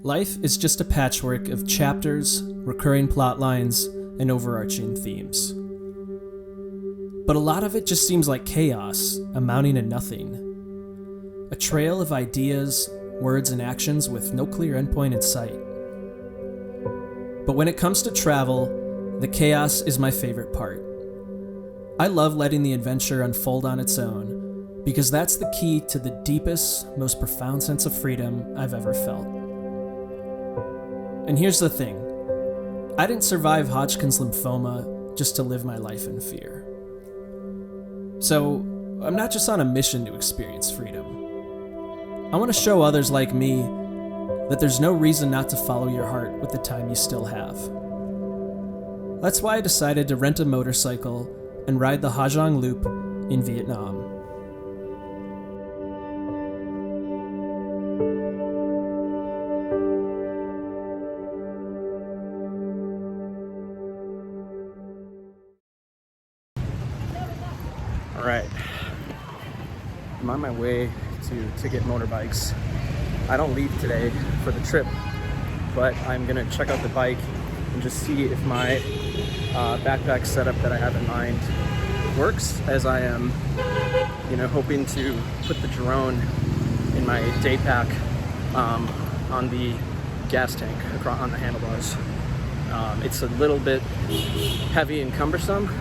Life is just a patchwork of chapters, recurring plot lines, and overarching themes. But a lot of it just seems like chaos, amounting to nothing. A trail of ideas, words, and actions with no clear endpoint in sight. But when it comes to travel, the chaos is my favorite part. I love letting the adventure unfold on its own, because that's the key to the deepest, most profound sense of freedom I've ever felt. And here's the thing. I didn't survive Hodgkin's lymphoma just to live my life in fear. So, I'm not just on a mission to experience freedom. I want to show others like me that there's no reason not to follow your heart with the time you still have. That's why I decided to rent a motorcycle and ride the Giang Loop in Vietnam. Alright, I'm on my way to get motorbikes. I don't leave today for the trip, but I'm gonna check out the bike and just see if my backpack setup that I have in mind works, as I am, hoping to put the drone in my day pack on the gas tank on the handlebars. It's a little bit heavy and cumbersome,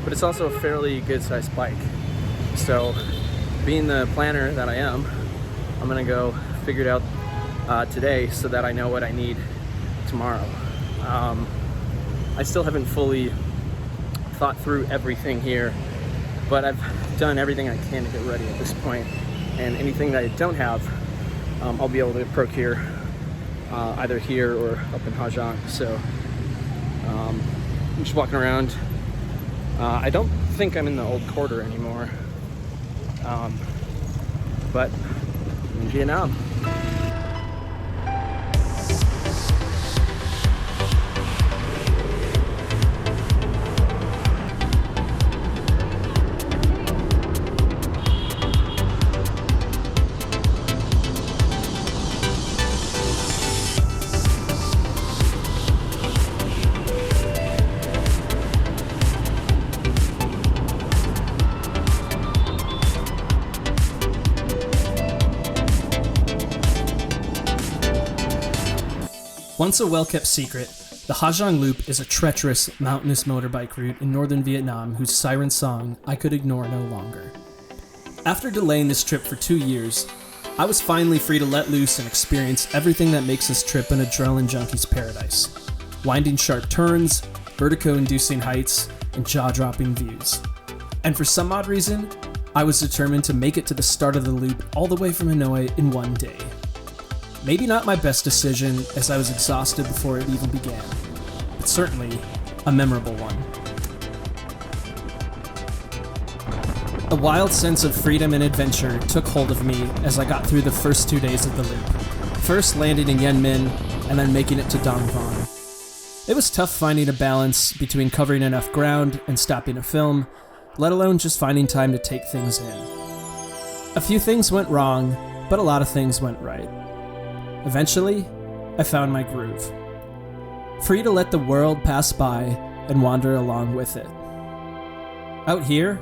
but it's also a fairly good-sized bike. So, being the planner that I am, I'm gonna go figure it out today so that I know what I need tomorrow. I still haven't fully thought through everything here, but I've done everything I can to get ready at this point. And anything that I don't have, I'll be able to procure either here or up in Giang. So, I'm just walking around. I don't think I'm in the old quarter anymore, but I'm in Vietnam. Once a well-kept secret, the Giang Loop is a treacherous, mountainous motorbike route in northern Vietnam whose siren song I could ignore no longer. After delaying this trip for 2 years, I was finally free to let loose and experience everything that makes this trip an adrenaline junkie's paradise. Winding sharp turns, vertigo-inducing heights, and jaw-dropping views. And for some odd reason, I was determined to make it to the start of the loop all the way from Hanoi in one day. Maybe not my best decision, as I was exhausted before it even began, but certainly a memorable one. A wild sense of freedom and adventure took hold of me as I got through the first 2 days of the loop, first landing in Yen Minh and then making it to Dong Van. It was tough finding a balance between covering enough ground and stopping to film, let alone just finding time to take things in. A few things went wrong, but a lot of things went right. Eventually, I found my groove. Free to let the world pass by and wander along with it. Out here,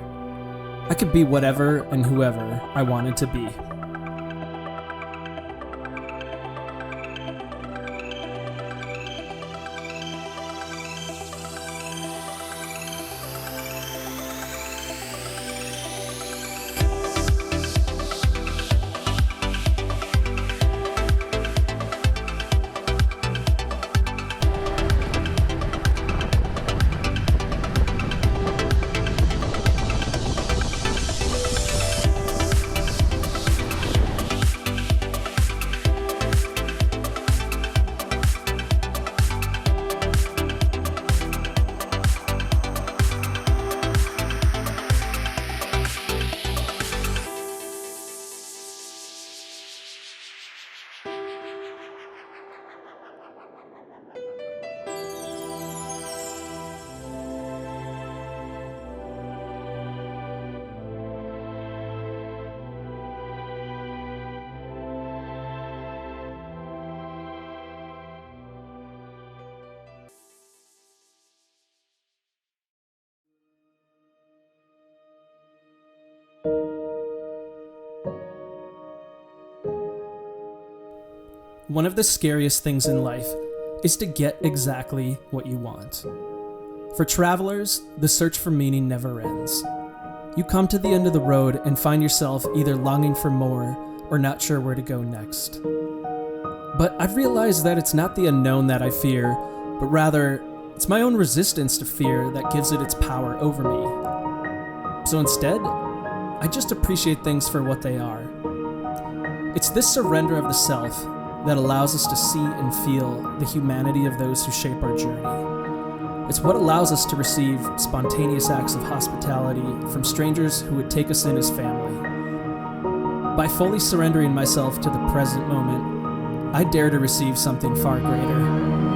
I could be whatever and whoever I wanted to be. One of the scariest things in life is to get exactly what you want. For travelers, the search for meaning never ends. You come to the end of the road and find yourself either longing for more or not sure where to go next. But I've realized that it's not the unknown that I fear, but rather, it's my own resistance to fear that gives it its power over me. So instead, I just appreciate things for what they are. It's this surrender of the self that allows us to see and feel the humanity of those who shape our journey. It's what allows us to receive spontaneous acts of hospitality from strangers who would take us in as family. By fully surrendering myself to the present moment, I dare to receive something far greater.